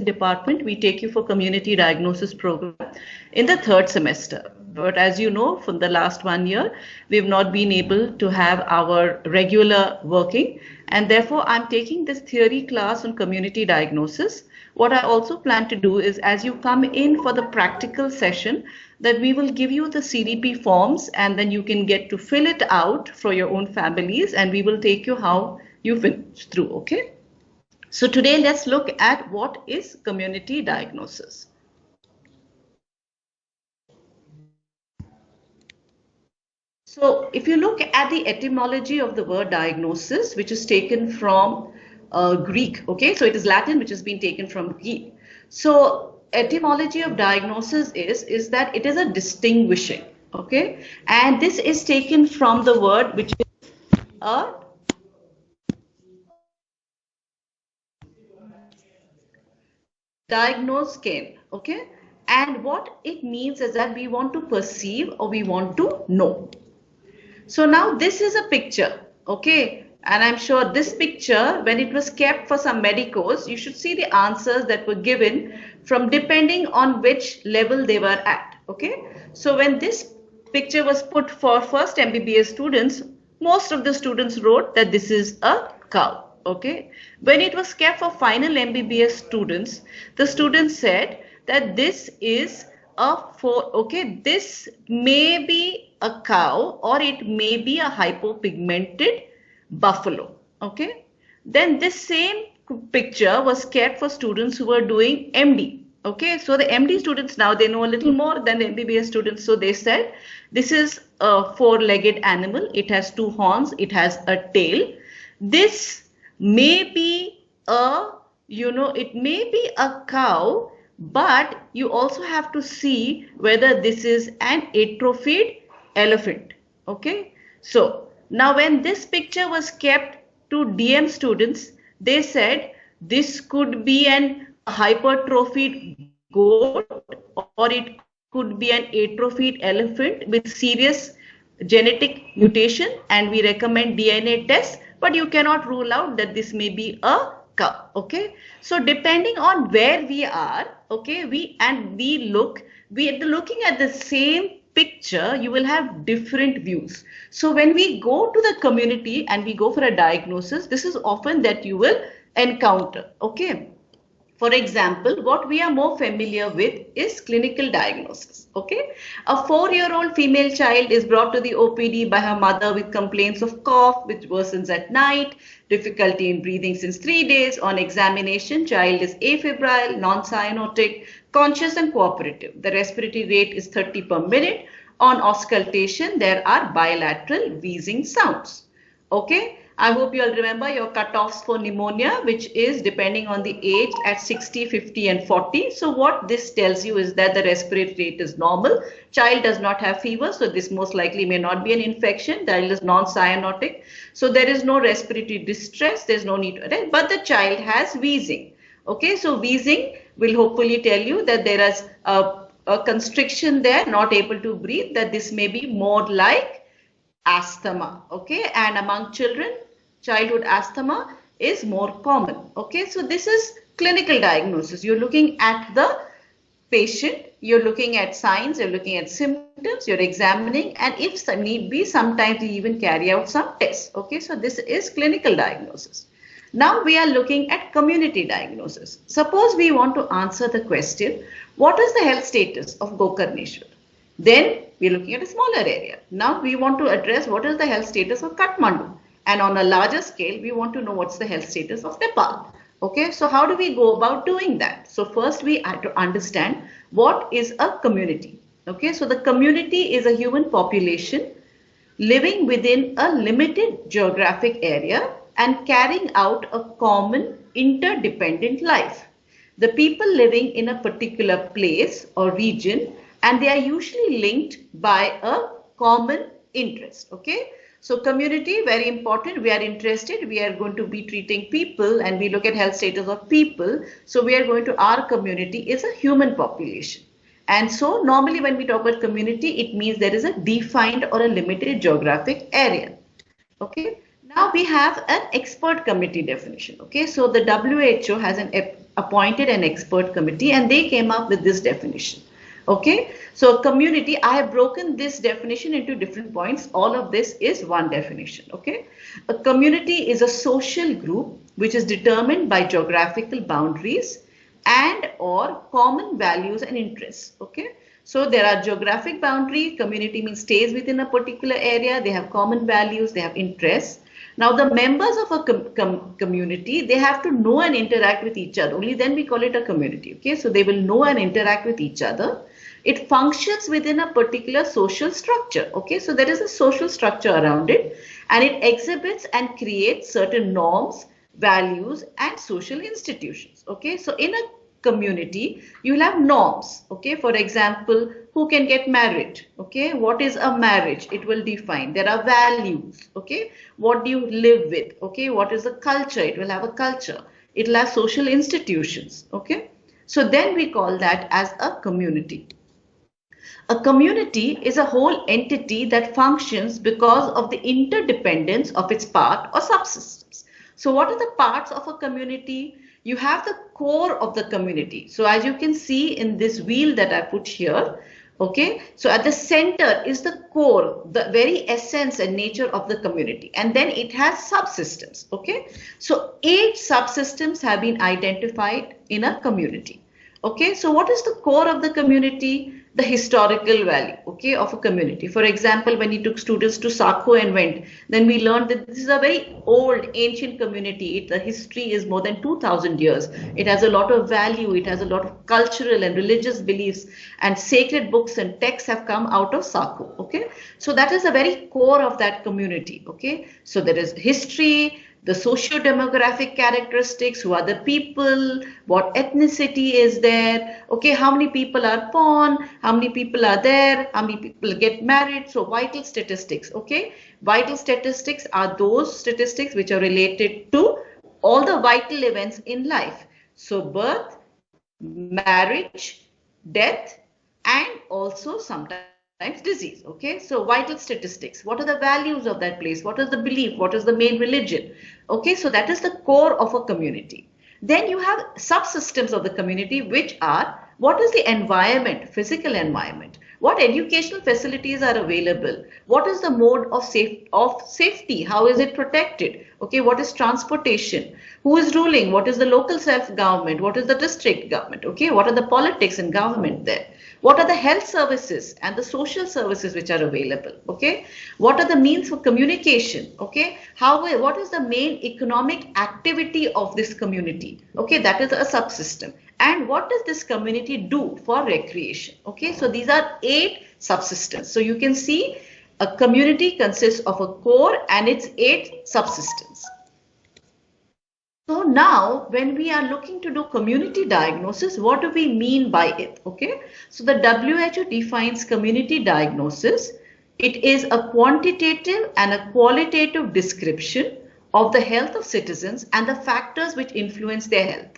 department, we take you for community diagnosis program in the third semester. But as you know, from the last 1 year, we have not been able to have our regular working. And therefore, I'm taking this theory class on community diagnosis. What I also plan to do is, as you come in for the practical session, that we will give you the CDP forms and then you can get to fill it out for your own families, and we will take you how you finish through, okay? So today let's look at what is community diagnosis. So if you look at the etymology of the word diagnosis, which is taken from Greek, okay, so it is Latin, which has been taken from Greek. So etymology of diagnosis is that it is a distinguishing, okay, and this is taken from the word which is a diagnose came, okay, and what it means is that we want to perceive or we want to know. So now this is a picture, okay, and I'm sure this picture, when it was kept for some medicos, you should see the answers that were given from depending on which level they were at, okay. So when this picture was put for first MBBS students, most of the students wrote that this is a cow. Okay, when it was kept for final MBBS students, the students said that this is this may be a cow or it may be a hypopigmented buffalo. Okay, then this same picture was kept for students who were doing MD. Okay, so the MD students now they know a little more than the MBBS students. So they said this is a four-legged animal. It has two horns. It has a tail. This may be it may be a cow, but you also have to see whether this is an atrophied elephant. Okay, so now when this picture was kept to DM students, they said this could be an hypertrophied goat or it could be an atrophied elephant with serious genetic mutation, and we recommend DNA tests. But you cannot rule out that this may be a cow. Okay, so depending on where we are, okay, looking at the same picture, you will have different views. So when we go to the community and we go for a diagnosis, this is often that you will encounter. Okay, for example, what we are more familiar with is clinical diagnosis. Okay, a 4-year-old female child is brought to the OPD by her mother with complaints of cough, which worsens at night, difficulty in breathing since 3 days. On examination, child is afebrile, non-cyanotic, conscious and cooperative. The respiratory rate is 30 per minute. On auscultation, there are bilateral wheezing sounds. Okay. I hope you all remember your cutoffs for pneumonia, which is depending on the age at 60, 50 and 40. So what this tells you is that the respiratory rate is normal. Child does not have fever, so this most likely may not be an infection. Child is non-cyanotic, so there is no respiratory distress. There's no need to arrest, but the child has wheezing. Okay, so wheezing will hopefully tell you that there is a constriction there, not able to breathe, that this may be more like asthma. Okay, and among children, childhood asthma is more common. Okay, so this is clinical diagnosis. You're looking at the patient, you're looking at signs, you're looking at symptoms, you're examining, and if some need be, sometimes you even carry out some tests. Okay, so this is clinical diagnosis. Now we are looking at community diagnosis. Suppose we want to answer the question, what is the health status of Gokarneshwar? Then we are looking at a smaller area. Now we want to address what is the health status of Kathmandu. And on a larger scale, we want to know what's the health status of Nepal. Okay, so how do we go about doing that? So first we have to understand what is a community. Okay, so the community is a human population living within a limited geographic area and carrying out a common interdependent life. The people living in a particular place or region, and they are usually linked by a common interest. Okay, so community, very important. We are interested, we are going to be treating people and we look at health status of people. So we are going to, our community is a human population. And so normally when we talk about community, it means there is a defined or a limited geographic area. Okay, now Now we have an expert committee definition. Okay, so the WHO has appointed an expert committee and they came up with this definition. Okay, so community, I have broken this definition into different points. All of this is one definition. Okay, a community is a social group which is determined by geographical boundaries and or common values and interests. Okay, so there are geographic boundary. Community means stays within a particular area. They have common values, they have interests. Now the members of a community, they have to know and interact with each other. Only then we call it a community. Okay, so they will know and interact with each other. It functions within a particular social structure. Okay, so there is a social structure around it and it exhibits and creates certain norms, values and social institutions. Okay, so in a community you will have norms. Okay, for example, who can get married? Okay, what is a marriage? It will define. There are values. Okay, what do you live with? Okay, what is the culture? It will have a culture. It will have social institutions. Okay, so then we call that as a community. A community is a whole entity that functions because of the interdependence of its part or subsystems. So what are the parts of a community? You have the core of the community. So as you can see in this wheel that I put here, okay, so at the center is the core, the very essence and nature of the community, and then it has subsystems. Okay, so 8 subsystems have been identified in a community. Okay, so what is the core of the community? The historical value, okay, of a community. For example, when he took students to Sakho and went, then we learned that this is a very old ancient community. The history is more than 2000 years. It has a lot of value. It has a lot of cultural and religious beliefs, and sacred books and texts have come out of Sakho. Okay, so that is the very core of that community. Okay, so there is history, the socio-demographic characteristics, who are the people, what ethnicity is there, okay, how many people are born, how many people are there, how many people get married. So vital statistics. Okay, vital statistics are those statistics which are related to all the vital events in life. So birth, marriage, death, and also sometimes disease. Okay, so vital statistics. What are the values of that place? What is the belief? What is the main religion? Okay, so that is the core of a community. Then you have subsystems of the community, which are what is the environment, physical environment, what educational facilities are available, what is the mode of safety, how is it protected, okay, what is transportation, who is ruling, what is the local self-government, what is the district government, okay, what are the politics and government there, what are the health services and the social services which are available, okay, what are the means for communication, okay, what is the main economic activity of this community, okay, that is a subsystem. And what does this community do for recreation? Okay, so these are 8 subsystems. So you can see a community consists of a core and its 8 subsystems. So now when we are looking to do community diagnosis, what do we mean by it? Okay, so the WHO defines community diagnosis. It is a quantitative and a qualitative description of the health of citizens and the factors which influence their health.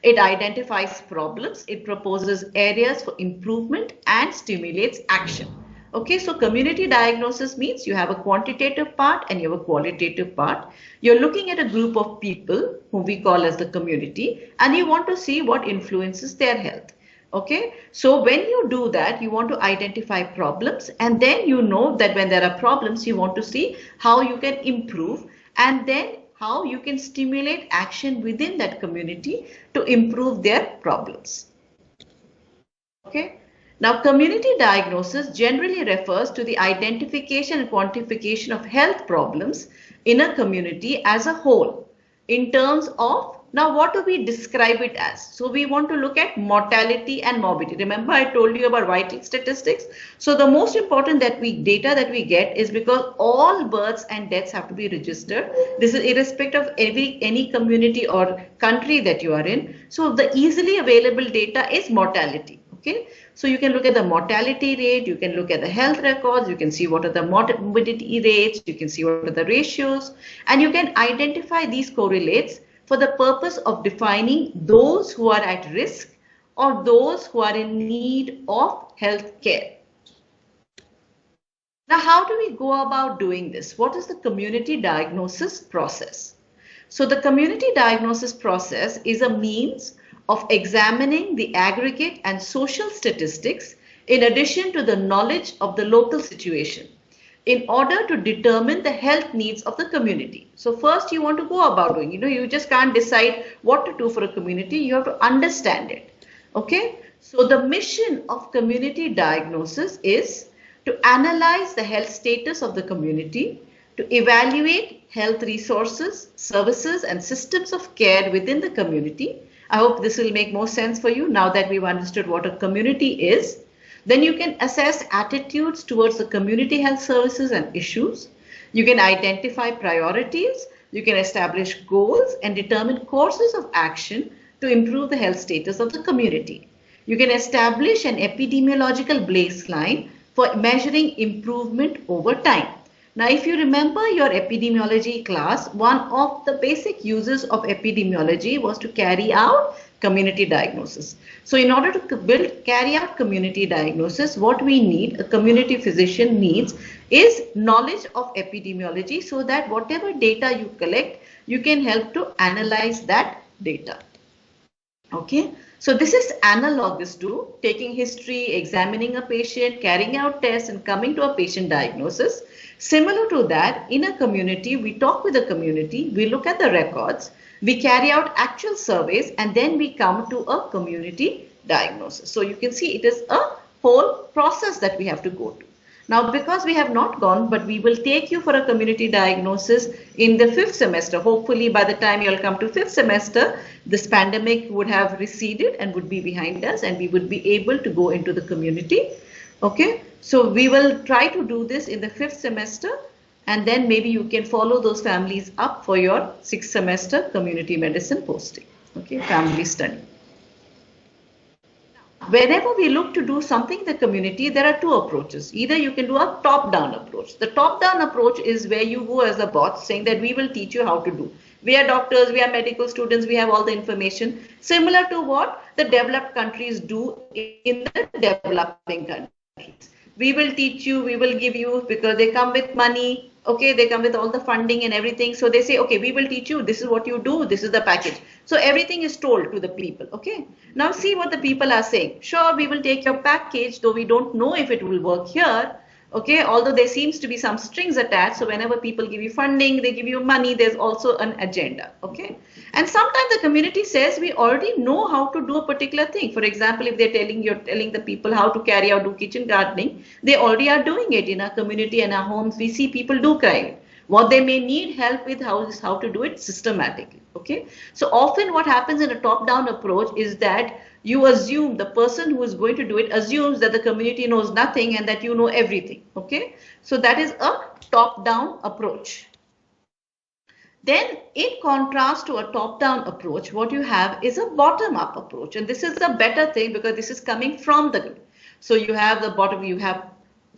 It identifies problems, it proposes areas for improvement and stimulates action. Okay, so community diagnosis means you have a quantitative part and you have a qualitative part. You're looking at a group of people whom we call as the community, and you want to see what influences their health. Okay, so when you do that, you want to identify problems, and then you know that when there are problems, you want to see how you can improve, and then how you can stimulate action within that community to improve their problems. Okay. Now, community diagnosis generally refers to the identification and quantification of health problems in a community as a whole in terms of, now what do we describe it as? So we want to look at mortality and morbidity. Remember I told you about vital statistics. So the most important data that we get is because all births and deaths have to be registered. This is irrespective of any community or country that you are in. So the easily available data is mortality. Okay, so you can look at the mortality rate, you can look at the health records, you can see what are the morbidity rates, you can see what are the ratios, and you can identify these correlates for the purpose of defining those who are at risk or those who are in need of health care. Now, how do we go about doing this? What is the community diagnosis process? So the community diagnosis process is a means of examining the aggregate and social statistics in addition to the knowledge of the local situation in order to determine the health needs of the community. So first you want to go about doing, you just can't decide what to do for a community, you have to understand it. Okay, so the mission of community diagnosis is to analyze the health status of the community, to evaluate health resources, services and systems of care within the community. I hope this will make more sense for you now that we've understood what a community is. Then you can assess attitudes towards the community health services and issues. You can identify priorities. You can establish goals and determine courses of action to improve the health status of the community. You can establish an epidemiological baseline for measuring improvement over time. Now, if you remember your epidemiology class, one of the basic uses of epidemiology was to carry out community diagnosis. So in order to carry out community diagnosis, what we need, a community physician needs, is knowledge of epidemiology so that whatever data you collect, you can help to analyze that data. Okay, so this is analogous to taking history, examining a patient, carrying out tests and coming to a patient diagnosis. Similar to that, in a community, we talk with the community, we look at the records, we carry out actual surveys and then we come to a community diagnosis. So you can see it is a whole process that we have to go to. Now, because we have not gone, but we will take you for a community diagnosis in the 5th semester. Hopefully, by the time you'll come to 5th semester, this pandemic would have receded and would be behind us and we would be able to go into the community. Okay, so we will try to do this in the 5th semester and then maybe you can follow those families up for your 6th semester community medicine posting. Okay, family study. Whenever we look to do something in the community, there are two approaches. Either you can do a top-down approach. The top-down approach is where you go as a boss saying that we will teach you how to do. We are doctors, we are medical students, we have all the information. Similar to what the developed countries do in the developing countries. We will teach you, we will give you, because they come with money. Okay, they come with all the funding and everything. So they say, okay, we will teach you. This is what you do. This is the package. So everything is told to the people. Okay. Now see what the people are saying. Sure, we will take your package, though we don't know if it will work here. Okay, although there seems to be some strings attached. So whenever people give you funding, they give you money, there's also an agenda. Okay. And sometimes the community says we already know how to do a particular thing. For example, if you're telling the people how to carry out, do kitchen gardening, they already are doing it in our community and our homes. We see people do it. What they may need help with is how to do it systematically. Okay. So often what happens in a top-down approach is that you assume, the person who is going to do it assumes that the community knows nothing and that you know everything. Okay. So that is a top-down approach. Then in contrast to a top-down approach, what you have is a bottom-up approach. And this is a better thing because this is coming from the community. So you have the bottom, you have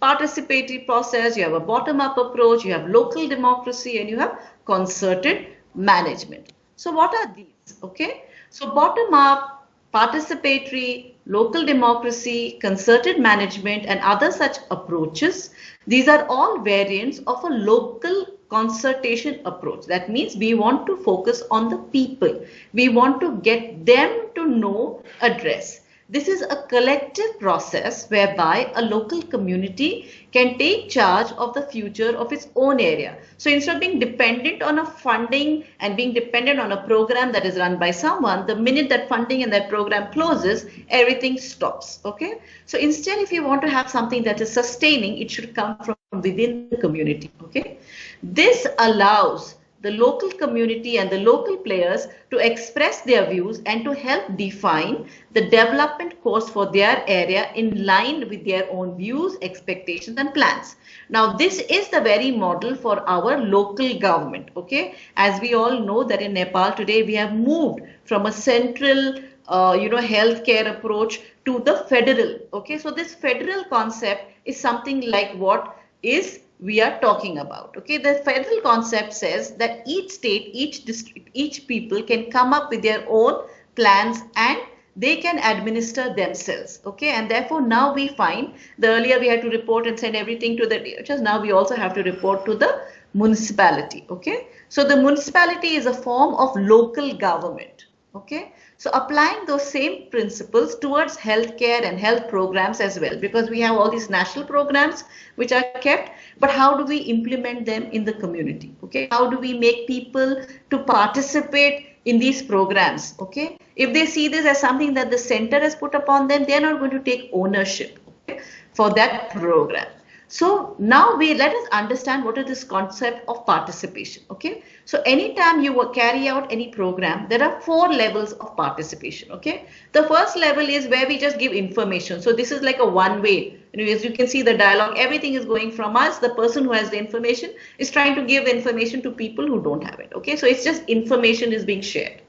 participatory process, you have a bottom-up approach, you have local democracy, and you have concerted management. So what are these? Okay. So bottom-up, participatory, local democracy, concerted management, and other such approaches, these are all variants of a local consultation approach. That means we want to focus on the people. We want to get them to know, address. This is a collective process whereby a local community can take charge of the future of its own area. So instead of being dependent on a funding and being dependent on a program that is run by someone, the minute that funding and that program closes, everything stops. Okay. So instead, if you want to have something that is sustaining, it should come from within the community. Okay. This allows the local community and the local players to express their views and to help define the development course for their area in line with their own views, expectations and plans. Now, this is the very model for our local government. Okay, as we all know that in Nepal today, we have moved from a central healthcare approach to the federal. Okay, so this federal concept is something like what is we are talking about. Okay, the federal concept says that each state, each district, each people can come up with their own plans and they can administer themselves. Okay, and therefore now we find the earlier we had to report and send everything to the DHS, now we also have to report to the municipality. Okay, so the municipality is a form of local government. Okay, so applying those same principles towards healthcare and health programs as well, because we have all these national programs which are kept, but how do we implement them in the community? Okay, how do we make people to participate in these programs? Okay, if they see this as something that the center has put upon them, they are not going to take ownership, okay, for that program. So now let us understand what is this concept of participation. Okay, so anytime you carry out any program, there are 4 levels of participation. Okay, the first level is where we just give information. So this is like a one-way. As you can see the dialogue, everything is going from us. The person who has the information is trying to give information to people who don't have it. Okay, so it's just information is being shared.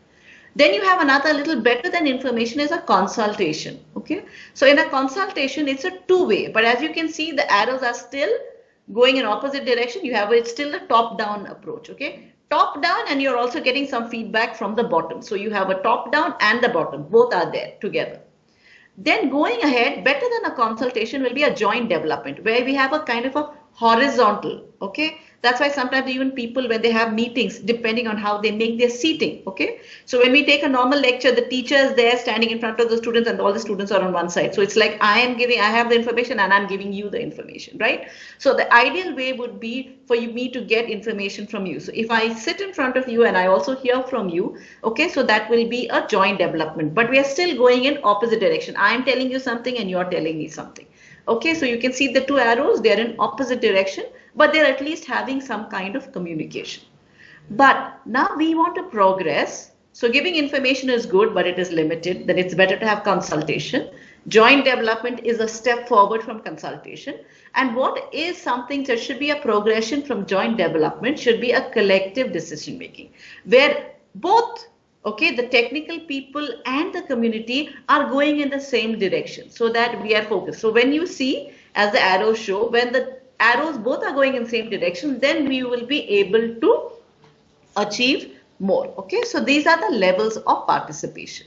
Then you have another little better than information is a consultation. Okay, so in a consultation, it's a two-way, but as you can see, the arrows are still going in opposite direction. You have it's still a top-down approach. Okay, top-down, and you're also getting some feedback from the bottom. So you have a top-down and the bottom, both are there together. Then going ahead, better than a consultation will be a joint development where we have a kind of a horizontal. Okay, that's why sometimes even people, when they have meetings, depending on how they make their seating. Okay, so when we take a normal lecture, the teacher is there standing in front of the students and all the students are on one side. So it's like I have the information and I'm giving you the information, right? So the ideal way would be for me to get information from you. So if I sit in front of you and I also hear from you, okay, so that will be a joint development, but we are still going in opposite direction. I am telling you something and you're telling me something. Okay, so you can see the 2 arrows, they're in opposite direction, but they're at least having some kind of communication. But now we want to progress. So giving information is good, but it is limited. Then it's better to have consultation. Joint development is a step forward from consultation. And what is something that should be a progression from joint development should be a collective decision making, where both, okay, the technical people and the community are going in the same direction so that we are focused. So when you see, as the arrows show, when the arrows both are going in the same direction, then we will be able to achieve more. Okay, so these are the levels of participation.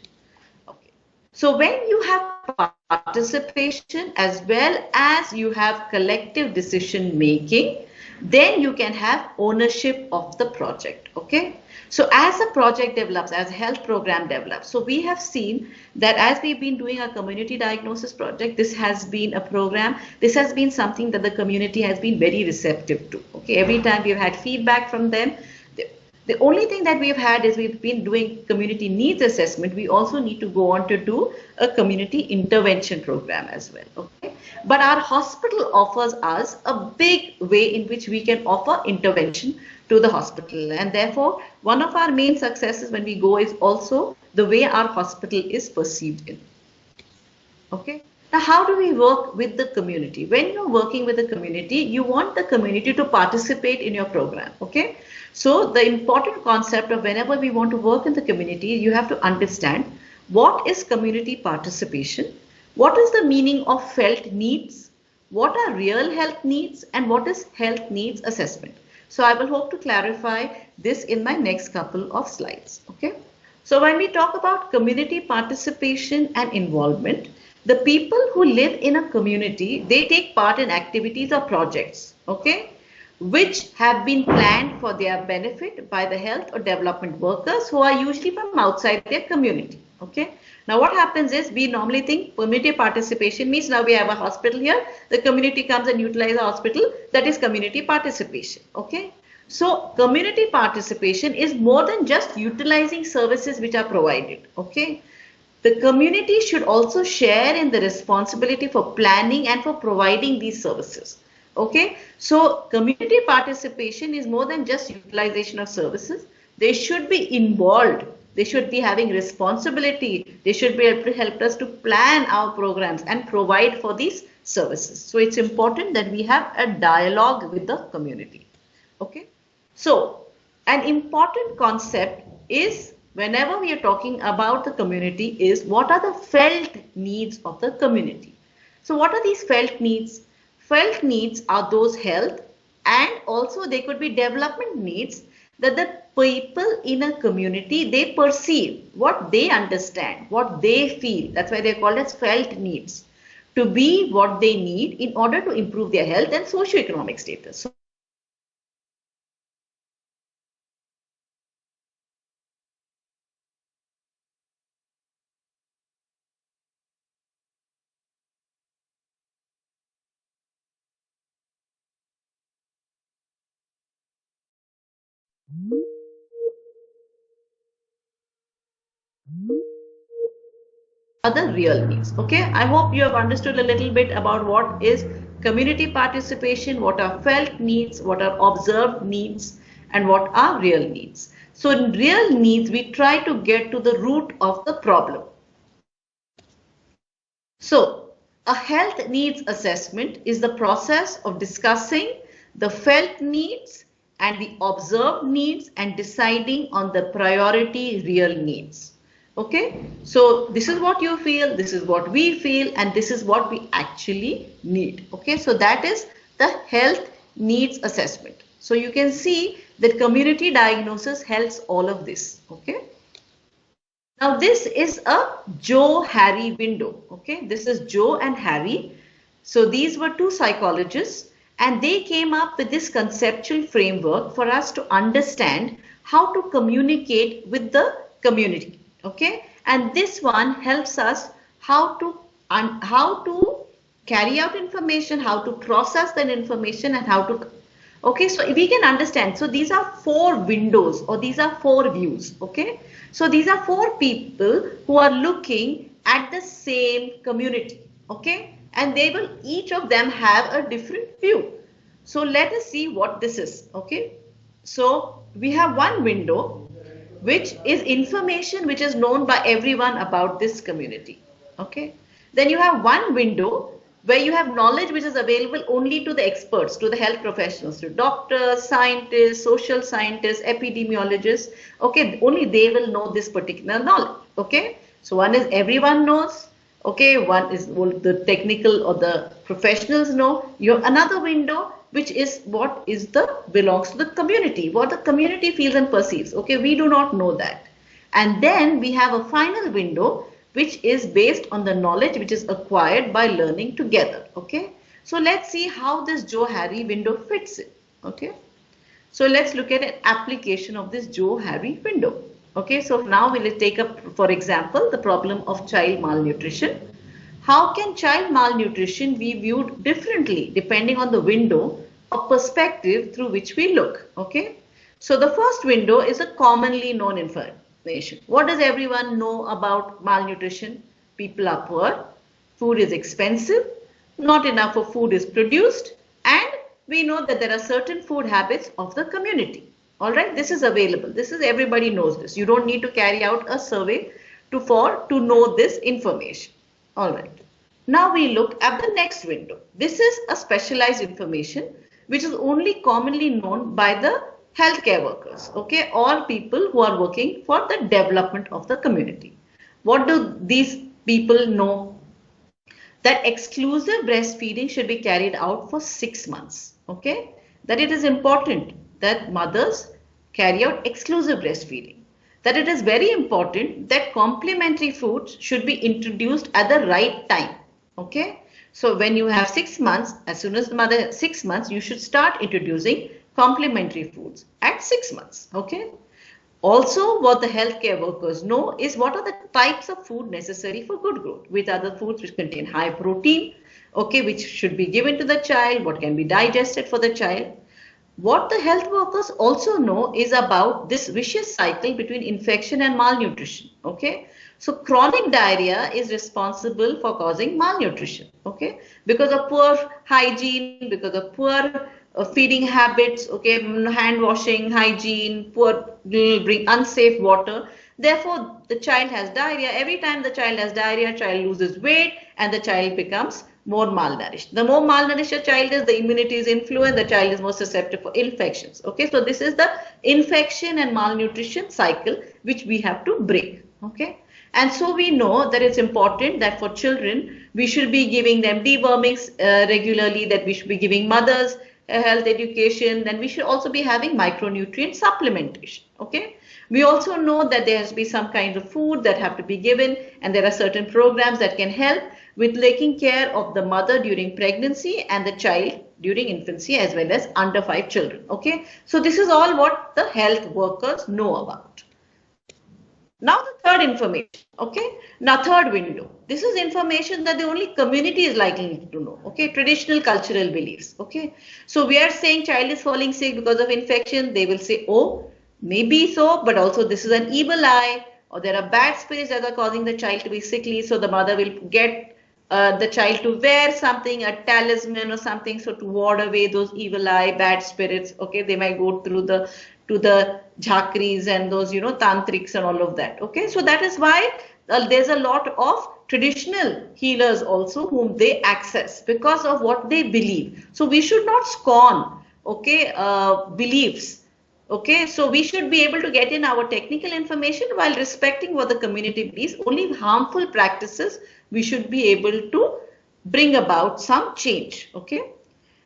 Okay, so when you have participation as well as you have collective decision making, then you can have ownership of the project. Okay, so as a project develops, as a health program develops, so we have seen that as we've been doing a community diagnosis project, this has been a program, this has been something that the community has been very receptive to. Okay, every time we've had feedback from them. The only thing that we've had is we've been doing community needs assessment. We also need to go on to do a community intervention program as well. Okay, but our hospital offers us a big way in which we can offer intervention to the hospital, and therefore one of our main successes when we go is also the way our hospital is perceived in. Okay, now how do we work with the community? When you're working with the community, you want the community to participate in your program. Okay, so the important concept of whenever we want to work in the community, you have to understand what is community participation, what is the meaning of felt needs, what are real health needs, and what is health needs assessment. So I will hope to clarify this in my next couple of slides. Okay, so when we talk about community participation and involvement, the people who live in a community, they take part in activities or projects, okay, which have been planned for their benefit by the health or development workers who are usually from outside their community. Okay, now what happens is we normally think community participation means now we have a hospital here, the community comes and utilizes the hospital, that is community participation. Okay, so community participation is more than just utilizing services which are provided. Okay, the community should also share in the responsibility for planning and for providing these services. Okay, so community participation is more than just utilization of services. They should be involved. They should be having responsibility. They should be able to help us to plan our programs and provide for these services. So it's important that we have a dialogue with the community. Okay, so an important concept is whenever we are talking about the community is what are the felt needs of the community. So what are these felt needs? Felt needs are those health and also they could be development needs that the people in a community, they perceive what they understand, what they feel. That's why they're called as felt needs, to be what they need in order to improve their health and socioeconomic status. So other real needs. Okay, I hope you have understood a little bit about what is community participation, what are felt needs, what are observed needs, and what are real needs. So in real needs, we try to get to the root of the problem. So a health needs assessment is the process of discussing the felt needs and the observed needs and deciding on the priority real needs. Okay, so this is what you feel, this is what we feel, and this is what we actually need. Okay, so that is the health needs assessment. So you can see that community diagnosis helps all of this. Okay, now this is a Joe-Harry window. Okay, this is Joe and Harry. So these were two psychologists, and they came up with this conceptual framework for us to understand how to communicate with the community. Okay, and this one helps us how to carry out information, how to process that information, and how to. Okay, so we can understand. So these are four windows, or these are four views. Okay, so these are four people who are looking at the same community. Okay, and they will, each of them have a different view. So let us see what this is. Okay, so we have one window which is information which is known by everyone about this community. Okay, then you have one window where you have knowledge which is available only to the experts, to the health professionals, to doctors, scientists, social scientists, epidemiologists. Okay, only they will know this particular knowledge. Okay, so one is everyone knows. Okay, one is the technical or the professionals know. You have another window which is what is the belongs to the community, what the community feels and perceives. Okay, we do not know that. And then we have a final window which is based on the knowledge which is acquired by learning together. Okay, so let's see how this Joe-Harry window fits in. Okay, so let's look at an application of this Joe-Harry window. Okay, so now we'll take up, for example, the problem of child malnutrition. How can child malnutrition be viewed differently depending on the window or perspective through which we look? Okay, so the first window is a commonly known information. What does everyone know about malnutrition? People are poor, food is expensive, not enough of food is produced, and we know that there are certain food habits of the community. All right, this is available. This is, everybody knows this. You don't need to carry out a survey to know this information. All right. Now we look at the next window. This is a specialized information which is only commonly known by the healthcare workers, okay, or people who are working for the development of the community. What do these people know? That exclusive breastfeeding should be carried out for 6 months, okay, that it is important that mothers carry out exclusive breastfeeding, that it is very important that complementary foods should be introduced at the right time. Okay, so when you have 6 months, as soon as the mother has 6 months, you should start introducing complementary foods at 6 months. Okay, also what the healthcare workers know is what are the types of food necessary for good growth, which are the foods which contain high protein, okay, which should be given to the child, what can be digested for the child. What the health workers also know is about this vicious cycle between infection and malnutrition. Okay, so chronic diarrhea is responsible for causing malnutrition. Okay, because of poor hygiene, because of poor feeding habits. Okay, hand washing, hygiene, poor bring unsafe water. Therefore, the child has diarrhea. Every time the child has diarrhea, child loses weight and the child becomes more malnourished. The more malnourished a child is, the immunity is influenced, the child is more susceptible for infections. Okay, so this is the infection and malnutrition cycle which we have to break. Okay, and so we know that it's important that for children we should be giving them dewormings regularly, that we should be giving mothers health education, then we should also be having micronutrient supplementation. Okay. We also know that there has to be some kind of food that have to be given, and there are certain programs that can help with taking care of the mother during pregnancy and the child during infancy as well as under 5 children. Okay. So this is all what the health workers know about. Now the third information, okay? Now third window. This is information that the only community is likely to know, okay? Traditional cultural beliefs, okay? So we are saying child is falling sick because of infection. They will say, oh, maybe so, but also this is an evil eye, or there are bad spirits that are causing the child to be sickly. So the mother will get the child to wear something, a talisman or something, so to ward away those evil eye, bad spirits. Okay, they might go through the jhakris and those, tantrics and all of that. Okay, so that is why there's a lot of traditional healers also whom they access because of what they believe. So we should not scorn, okay, beliefs. Okay, so we should be able to get in our technical information while respecting what the community believes. Only harmful practices we should be able to bring about some change. Okay,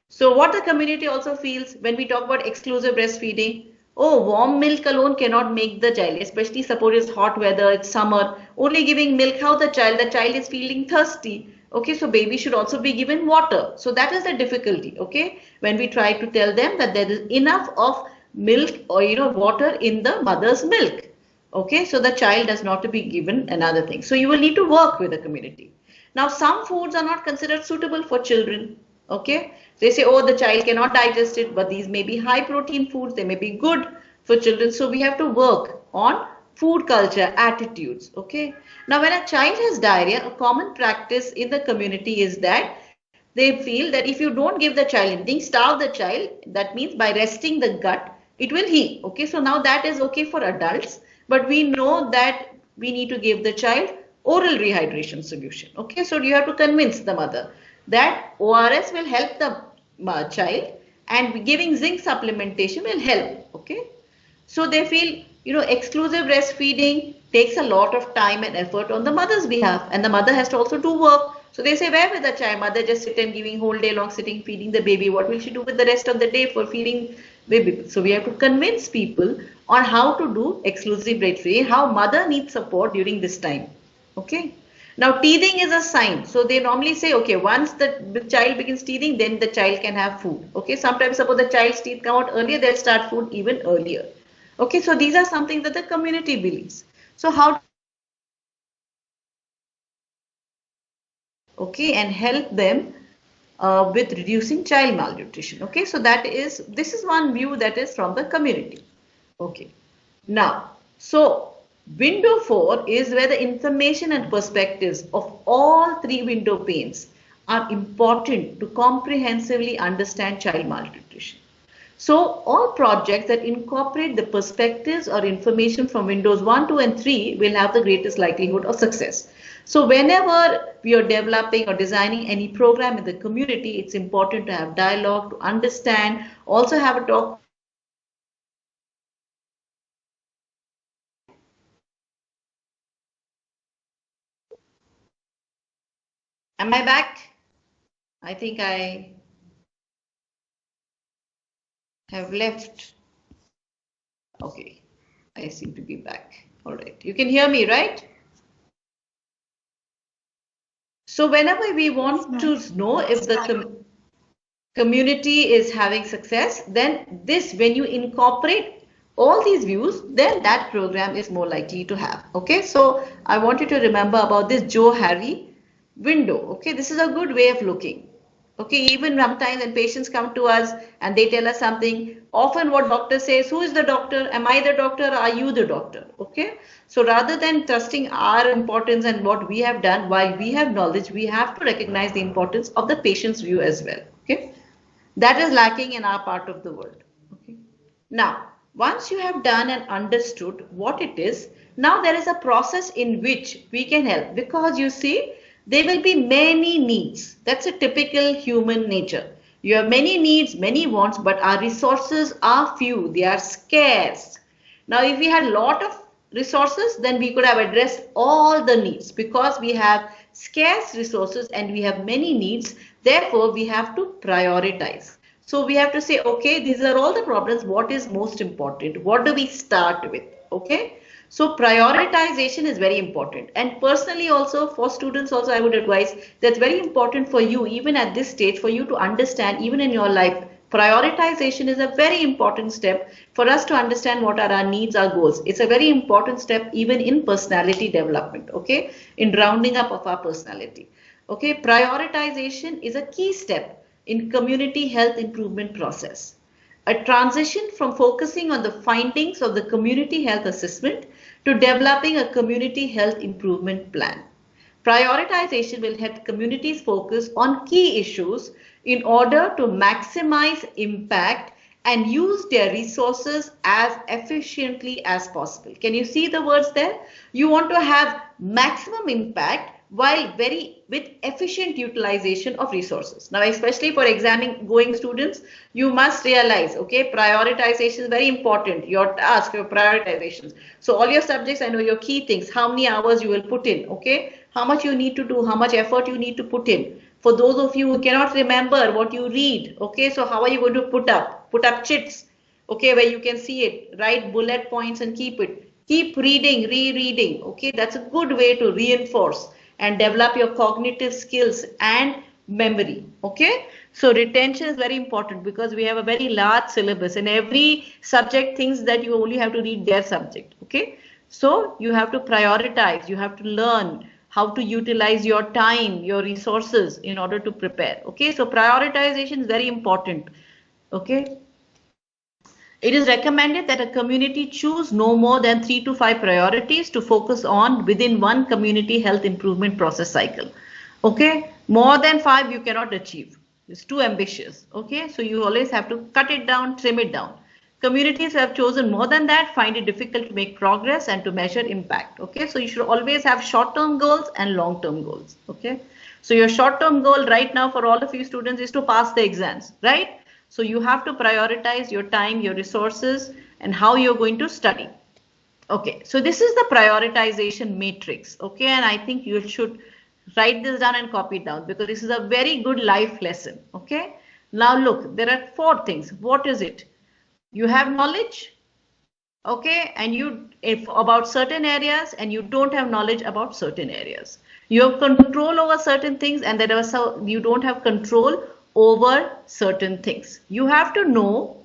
so what the community also feels when we talk about exclusive breastfeeding, oh, warm milk alone cannot make the child, especially suppose it's hot weather, it's summer, only giving milk, how the child is feeling thirsty. Okay, so baby should also be given water. So that is the difficulty. Okay, when we try to tell them that there is enough of milk or water in the mother's milk. Okay, so the child does not to be given another thing. So you will need to work with the community. Now some foods are not considered suitable for children. Okay, they say, oh, the child cannot digest it, but these may be high protein foods, they may be good for children. So we have to work on food culture attitudes. Okay, now when a child has diarrhea, a common practice in the community is that they feel that if you don't give the child anything, starve the child, that means by resting the gut, it will heal. Okay, so now that is okay for adults, but we know that we need to give the child oral rehydration solution. Okay, so you have to convince the mother that ORS will help the child and giving zinc supplementation will help. Okay, so they feel, exclusive breastfeeding takes a lot of time and effort on the mother's behalf, and the mother has to also do work. So they say, where will the child? Mother just sit and giving whole day long sitting feeding the baby. What will she do with the rest of the day for feeding baby? So we have to convince people on how to do exclusive breastfeeding, how mother needs support during this time. Okay. Now teething is a sign. So they normally say, okay, once the child begins teething, then the child can have food. Okay. Sometimes suppose the child's teeth come out earlier, they'll start food even earlier. Okay. So these are something that the community believes. So how okay, and help them with reducing child malnutrition. Okay, so this is one view that is from the community. Okay, now, so window 4 is where the information and perspectives of all 3 window panes are important to comprehensively understand child malnutrition. So all projects that incorporate the perspectives or information from windows 1, 2 and 3 will have the greatest likelihood of success. So whenever we are developing or designing any program in the community, it's important to have dialogue, to understand, also have a talk. Am I back? I think I have left. Okay, I seem to be back. All right, you can hear me, right? So whenever we want to know if the community is having success, then when you incorporate all these views, then that program is more likely to have. Okay, so I want you to remember about this Johari window. Okay, this is a good way of looking. Okay, even sometimes when patients come to us and they tell us something, often what doctor says, who is the doctor? Am I the doctor or are you the doctor? Okay, so rather than trusting our importance and what we have done, while we have knowledge, we have to recognize the importance of the patient's view as well. Okay, that is lacking in our part of the world. Okay, now once you have done and understood what it is, now there is a process in which we can help, because you see, there will be many needs. That's a typical human nature. You have many needs, many wants, but our resources are few. They are scarce. Now, if we had a lot of resources, then we could have addressed all the needs. Because we have scarce resources and we have many needs, therefore, we have to prioritize. So we have to say, okay, these are all the problems. What is most important? What do we start with? Okay. So prioritization is very important. And personally also for students also, I would advise that's very important for you, even at this stage, for you to understand, even in your life, prioritization is a very important step for us to understand what are our needs, our goals. It's a very important step even in personality development, okay, in rounding up of our personality. Okay, prioritization is a key step in community health improvement process. A transition from focusing on the findings of the community health assessment to developing a community health improvement plan. Prioritization will help communities focus on key issues in order to maximize impact and use their resources as efficiently as possible. Can you see the words there? You want to have maximum impact while with efficient utilization of resources. Now, especially for examining going students, you must realize, okay, prioritization is very important. Your task, your prioritizations. So all your subjects, I know your key things, how many hours you will put in, okay, how much you need to do, how much effort you need to put in. For those of you who cannot remember what you read, okay, so how are you going to put up chits, okay, where you can see it, write bullet points and keep it. Keep reading, rereading, okay, that's a good way to reinforce and develop your cognitive skills and memory, okay. So retention is very important because we have a very large syllabus and every subject thinks that you only have to read their subject, okay. So you have to prioritize, you have to learn how to utilize your time, your resources in order to prepare, okay. So prioritization is very important, okay. It is recommended that a community choose no more than 3 to 5 priorities to focus on within one community health improvement process cycle. Okay, more than 5 you cannot achieve. It's too ambitious. Okay, so you always have to cut it down, trim it down. Communities who have chosen more than that find it difficult to make progress and to measure impact. Okay, so you should always have short-term goals and long-term goals. Okay, so your short-term goal right now for all of you students is to pass the exams, right? So you have to prioritize your time, your resources, and how you're going to study. Okay, so this is the prioritization matrix. Okay, and I think you should write this down and copy it down because this is a very good life lesson. Okay, now look, there are 4 things. What is it? You have knowledge, okay, and if about certain areas, and you don't have knowledge about certain areas. You have control over certain things, and you don't have control over certain things. You have to know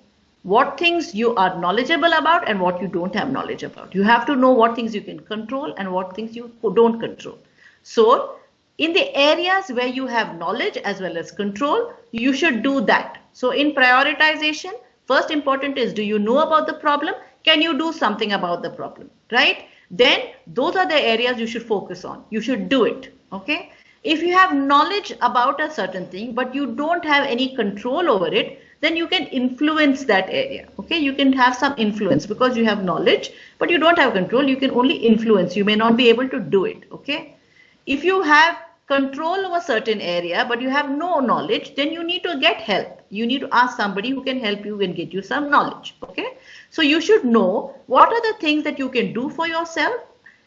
what things you are knowledgeable about and what you don't have knowledge about. You have to know what things you can control and what things you don't control. So in the areas where you have knowledge as well as control, you should do that. So in prioritization, first important is, do you know about the problem? Can you do something about the problem, right? Then those are the areas you should focus on. You should do it, okay? If you have knowledge about a certain thing, but you don't have any control over it, then you can influence that area, okay? You can have some influence because you have knowledge, but you don't have control. You can only influence. You may not be able to do it, okay? If you have control over certain area, but you have no knowledge, then you need to get help. You need to ask somebody who can help you and get you some knowledge, okay? So you should know what are the things that you can do for yourself.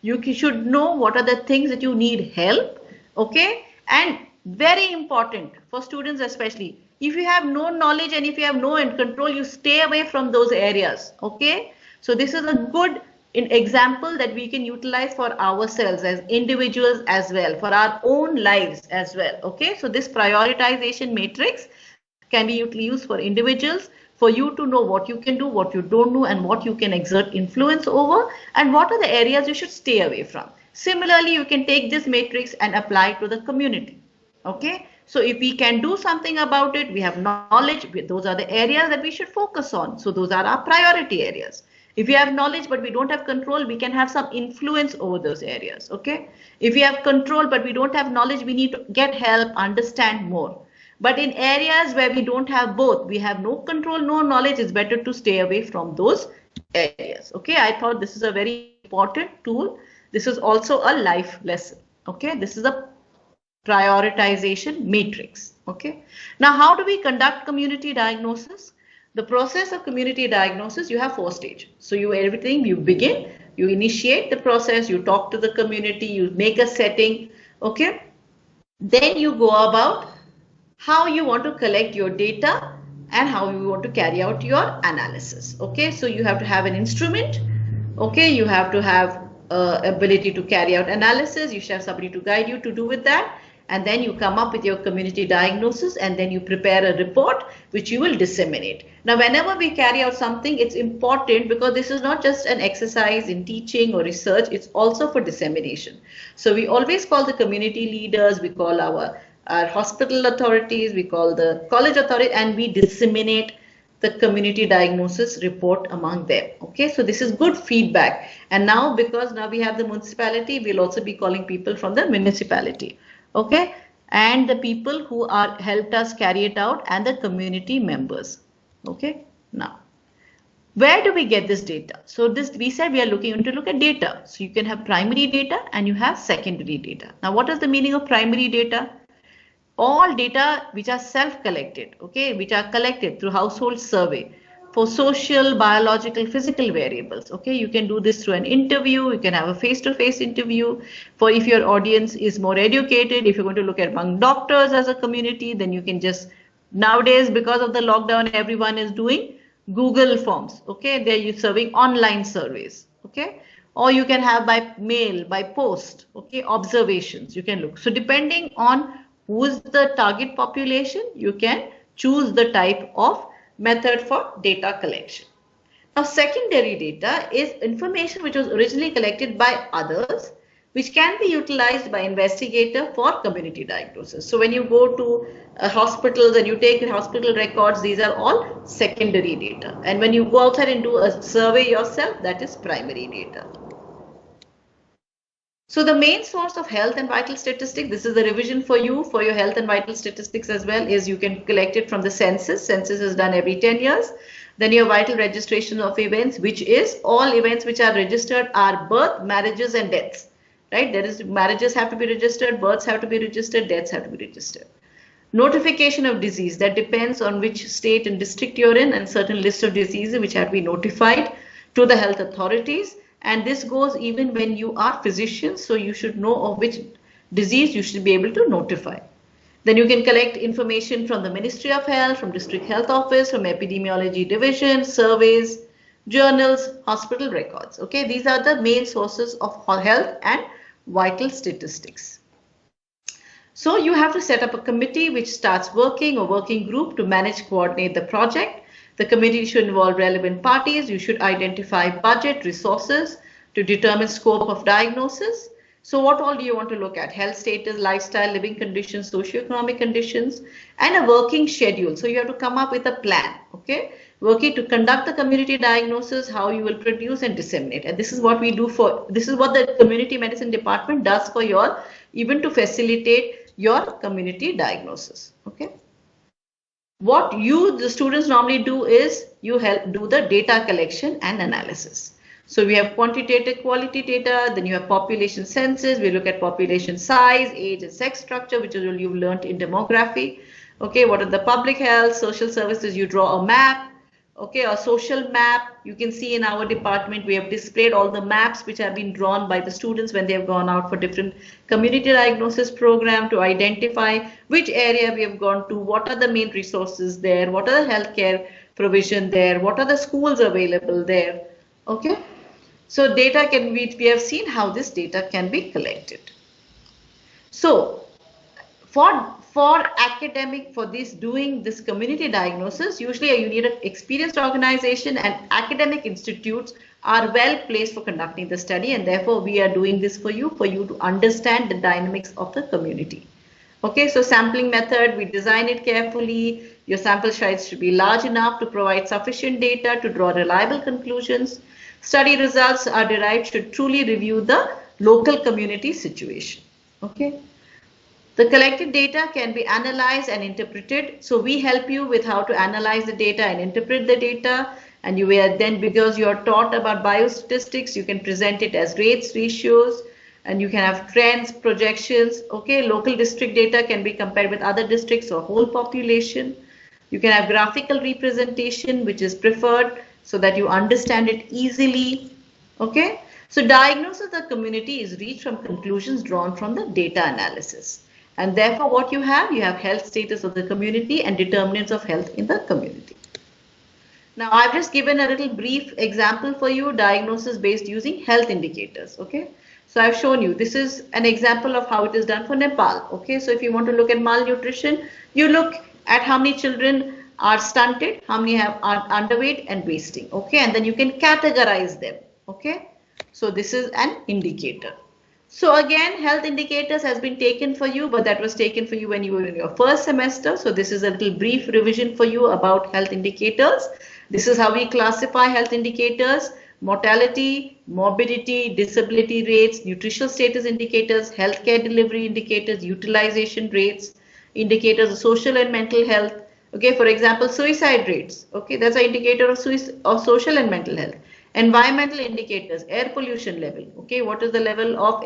You should know what are the things that you need help. Okay, and very important for students especially, if you have no knowledge and if you have no control, you stay away from those areas. Okay, so this is a good example that we can utilize for ourselves as individuals as well, for our own lives as well. Okay, so this prioritization matrix can be used for individuals, for you to know what you can do, what you don't know, and what you can exert influence over, and what are the areas you should stay away from. Similarly, you can take this matrix and apply it to the community. Okay, so if we can do something about it, we have knowledge, those are the areas that we should focus on. So those are our priority areas. If we have knowledge but we don't have control, we can have some influence over those areas. Okay, if we have control but we don't have knowledge, we need to get help, understand more. But in areas where we don't have both, we have no control, no knowledge, it's better to stay away from those areas. Okay, I thought this is a very important tool. This is also a life lesson. Okay, this is a prioritization matrix. Okay, now how do we conduct community diagnosis? The process of community diagnosis, you have 4 stages. So you begin, you initiate the process, you talk to the community, you make a setting. Okay, then you go about how you want to collect your data and how you want to carry out your analysis. Okay, so you have to have an instrument. Okay, you have to have ability to carry out analysis. You should have somebody to guide you to do with that. And then you come up with your community diagnosis, and then you prepare a report which you will disseminate. Now, whenever we carry out something, it's important because this is not just an exercise in teaching or research, it's also for dissemination. So we always call the community leaders, we call our hospital authorities, we call the college authority, and we disseminate the community diagnosis report among them. Okay, so this is good feedback. And now, because now we have the municipality, we'll also be calling people from the municipality. Okay, and the people who are helped us carry it out, and the community members. Okay, now where do we get this data? So this, we said we are looking to look at data. So you can have primary data and you have secondary data. Now, what is the meaning of primary data? All data which are self-collected, okay, which are collected through household survey for social, biological, physical variables. Okay, you can do this through an interview. You can have a face-to-face interview. For if your audience is more educated, if you're going to look at among doctors as a community, then you can just, nowadays because of the lockdown, everyone is doing Google Forms. Okay, they're serving online surveys. Okay, or you can have by mail, by post. Okay, observations you can look. So depending on who is the target population, you can choose the type of method for data collection. Now, secondary data is information which was originally collected by others, which can be utilized by investigator for community diagnosis. So when you go to hospitals and you take hospital records, these are all secondary data. And when you go outside and do a survey yourself, that is primary data. So the main source of health and vital statistics, this is the revision for you for your health and vital statistics as well, is you can collect it from the census. Census is done every 10 years. Then your vital registration of events, which is all events which are registered are birth, marriages and deaths, right? There is marriages have to be registered, births have to be registered, deaths have to be registered. Notification of disease, that depends on which state and district you're in, and certain list of diseases which have to be notified to the health authorities. And this goes even when you are physicians, so you should know of which disease you should be able to notify. Then you can collect information from the Ministry of Health, from District Health Office, from Epidemiology Division, surveys, journals, hospital records. Okay, these are the main sources of health and vital statistics. So you have to set up a committee which starts working, or working group, to manage, coordinate the project. The committee should involve relevant parties. You should identify budget, resources to determine scope of diagnosis. So what all do you want to look at? Health status, lifestyle, living conditions, socioeconomic conditions, and a working schedule. So you have to come up with a plan, okay? Working to conduct the community diagnosis, how you will produce and disseminate. And this is what we do for, this is what the community medicine department does for your, even to facilitate your community diagnosis, okay? What you, the students, normally do is you help do the data collection and analysis. So we have quantitative, quality data, then you have population census, we look at population size, age and sex structure, which is what you've learned in demography. Okay, what are the public health, social services, you draw a map. Okay, a social map. You can see in our department, we have displayed all the maps which have been drawn by the students when they have gone out for different community diagnosis program to identify which area we have gone to, what are the main resources there, what are the healthcare provision there, what are the schools available there. Okay, so data can be, we have seen how this data can be collected. So for academic, for this doing this community diagnosis, usually you need an experienced organization, and academic institutes are well placed for conducting the study, and therefore we are doing this for you to understand the dynamics of the community. Okay, so sampling method, we design it carefully. Your sample size should be large enough to provide sufficient data to draw reliable conclusions. Study results are derived should truly review the local community situation. Okay. The collected data can be analyzed and interpreted. So we help you with how to analyze the data and interpret the data. And you will then, because you are taught about biostatistics, you can present it as rates, ratios, and you can have trends, projections. Okay, local district data can be compared with other districts or whole population. You can have graphical representation, which is preferred so that you understand it easily. Okay, so diagnosis of the community is reached from conclusions drawn from the data analysis. And therefore, what you have health status of the community and determinants of health in the community. Now, I've just given a little brief example for you, diagnosis based using health indicators. Okay. So I've shown you, this is an example of how it is done for Nepal. Okay. So if you want to look at malnutrition, you look at how many children are stunted, how many are underweight and wasting. Okay. And then you can categorize them. Okay. So this is an indicator. So again, health indicators has been taken for you, but that was taken for you when you were in your first semester. So this is a little brief revision for you about health indicators. This is how we classify health indicators: mortality, morbidity, disability rates, nutritional status indicators, healthcare delivery indicators, utilization rates, indicators of social and mental health. Okay, for example, suicide rates. Okay, that's an indicator of social and mental health. Environmental indicators, air pollution level. Okay, what is the level of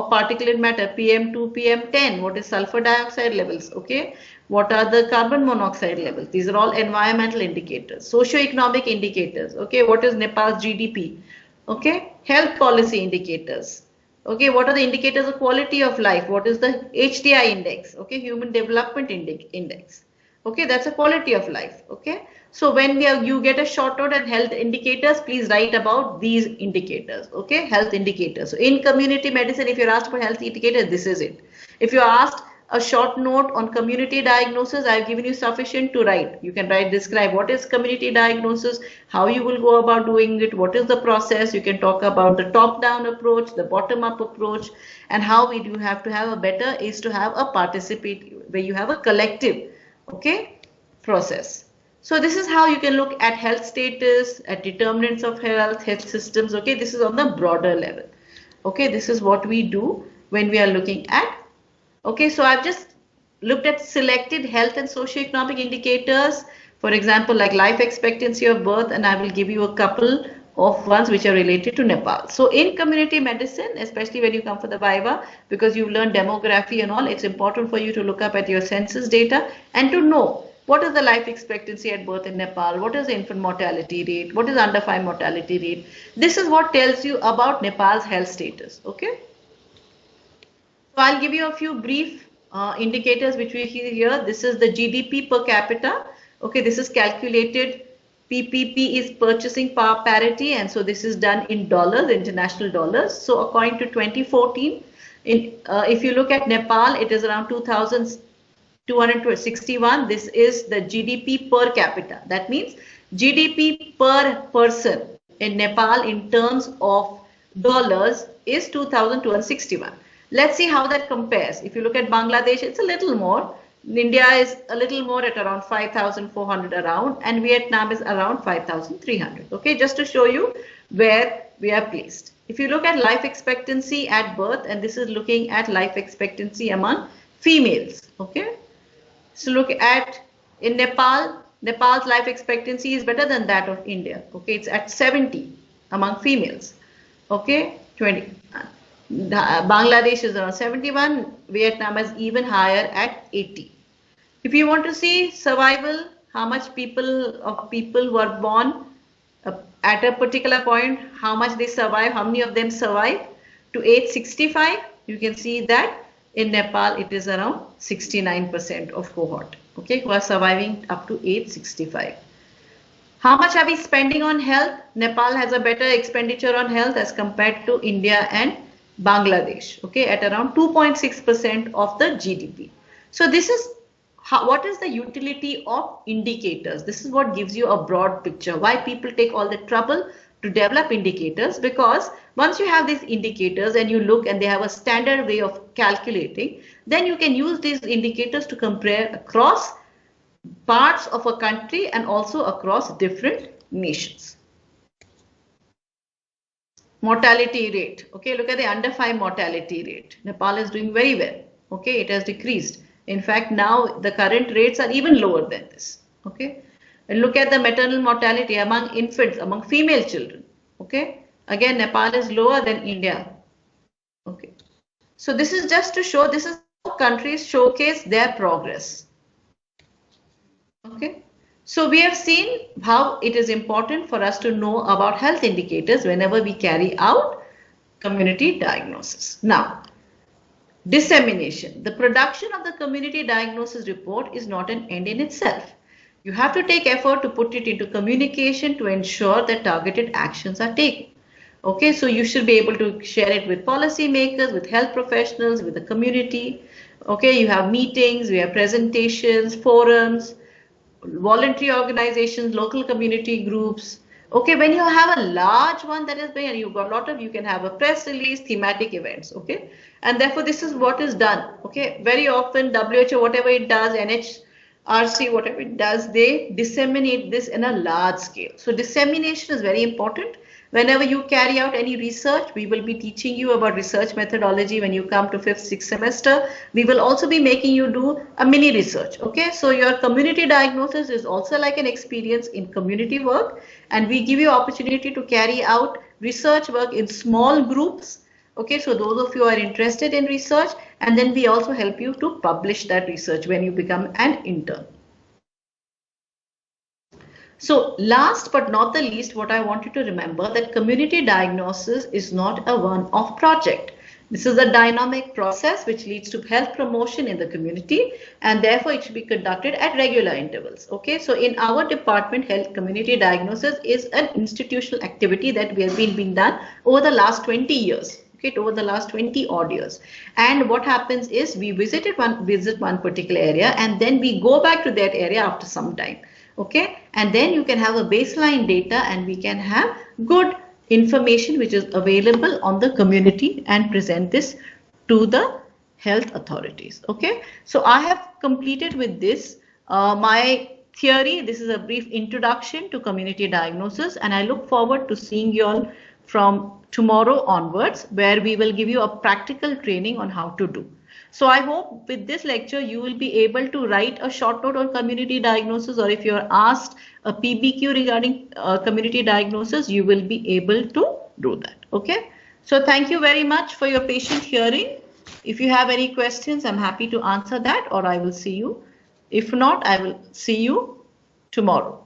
particulate matter, PM2, PM10? What is sulfur dioxide levels? Okay, what are the carbon monoxide levels? These are all environmental indicators. Socio-economic indicators. Okay, what is Nepal's GDP? Okay, health policy indicators. Okay, what are the indicators of quality of life? What is the HDI index? Okay, Human Development Index. Okay, that's a quality of life. Okay, so when you get a short note and health indicators, please write about these indicators. Okay, health indicators. So in community medicine, if you're asked for health indicators, this is it. If you're asked a short note on community diagnosis, I've given you sufficient to write. You can describe what is community diagnosis, how you will go about doing it, what is the process. You can talk about the top-down approach, the bottom-up approach, and how we do have to have a better is to have a participate where you have a collective, okay, process. So this is how you can look at health status, at determinants of health, health systems. Okay, this is on the broader level. Okay, this is what we do when we are looking at. Okay, so I've just looked at selected health and socioeconomic indicators, for example, like life expectancy of birth, and I will give you a couple of ones which are related to Nepal. So in community medicine, especially when you come for the Viva, because you've learned demography and all, it's important for you to look up at your census data and to know what is the life expectancy at birth in Nepal, what is the infant mortality rate, what is under 5 mortality rate. This is what tells you about Nepal's health status. Okay. So I'll give you a few brief indicators which we see here. This is the GDP per capita. Okay, this is calculated. PPP is purchasing power parity, and so this is done in dollars, international dollars. So according to 2014, if you look at Nepal, it is around 2,261. This is the GDP per capita. That means GDP per person in Nepal in terms of dollars is 2,261. Let's see how that compares. If you look at Bangladesh, it's a little more. India is a little more at around 5,400 around, and Vietnam is around 5,300. Okay, just to show you where we are placed. If you look at life expectancy at birth, and this is looking at life expectancy among females. Okay, so look at in Nepal, Nepal's life expectancy is better than that of India. Okay, it's at 70 among females. Okay, 20. Bangladesh is around 71, Vietnam is even higher at 80. If you want to see survival, how much people who are born at a particular point, how much they survive, how many of them survive to age 65, you can see that in Nepal it is around 69% of cohort, okay, who are surviving up to age 65. How much are we spending on health? Nepal has a better expenditure on health as compared to India and Bangladesh, okay, at around 2.6% of the GDP. So this is what is the utility of indicators. This is what gives you a broad picture. Why people take all the trouble to develop indicators, because once you have these indicators and you look and they have a standard way of calculating, then you can use these indicators to compare across parts of a country and also across different nations. Mortality rate. Okay, look at the under 5 mortality rate. Nepal is doing very well. Okay, it has decreased. In fact, now the current rates are even lower than this. Okay, and look at the maternal mortality among infants, among female children. Okay, again, Nepal is lower than India. Okay, so this is just to show, this is how countries showcase their progress. Okay. So we have seen how it is important for us to know about health indicators whenever we carry out community diagnosis. Now, Dissemination. The production of the community diagnosis report is not an end in itself. You have to take effort to put it into communication to ensure that targeted actions are taken. Okay, so you should be able to share it with policymakers, with health professionals, with the community. Okay, you have meetings, we have presentations, forums, voluntary organizations, local community groups. Okay, when you have a large one that is there, you've got a lot of, you can have a press release, thematic events. Okay, and therefore this is what is done. Okay, very often WHO, whatever it does, NHRC, whatever it does, they disseminate this in a large scale. So dissemination is very important. Whenever you carry out any research, we will be teaching you about research methodology when you come to 5th, 6th semester. We will also be making you do a mini research. Okay, so your community diagnosis is also like an experience in community work, and we give you opportunity to carry out research work in small groups. Okay, so those of you who are interested in research, and then we also help you to publish that research when you become an intern. So last but not the least, what I want you to remember that community diagnosis is not a one-off project. This is a dynamic process which leads to health promotion in the community, and therefore it should be conducted at regular intervals. Okay, so in our department, health community diagnosis is an institutional activity that we have been done over the last 20 years. Okay, over the last 20 odd years. And what happens is we visit one particular area, and then we go back to that area after some time. Okay, and then you can have a baseline data, and we can have good information which is available on the community and present this to the health authorities. Okay, so I have completed with this my theory. This is a brief introduction to community diagnosis, and I look forward to seeing you all from tomorrow onwards, where we will give you a practical training on how to do. So I hope with this lecture you will be able to write a short note on community diagnosis, or if you are asked a PBQ regarding community diagnosis, you will be able to do that. Okay. So thank you very much for your patient hearing. If you have any questions, I'm happy to answer that, or I will see you. If not, I will see you tomorrow.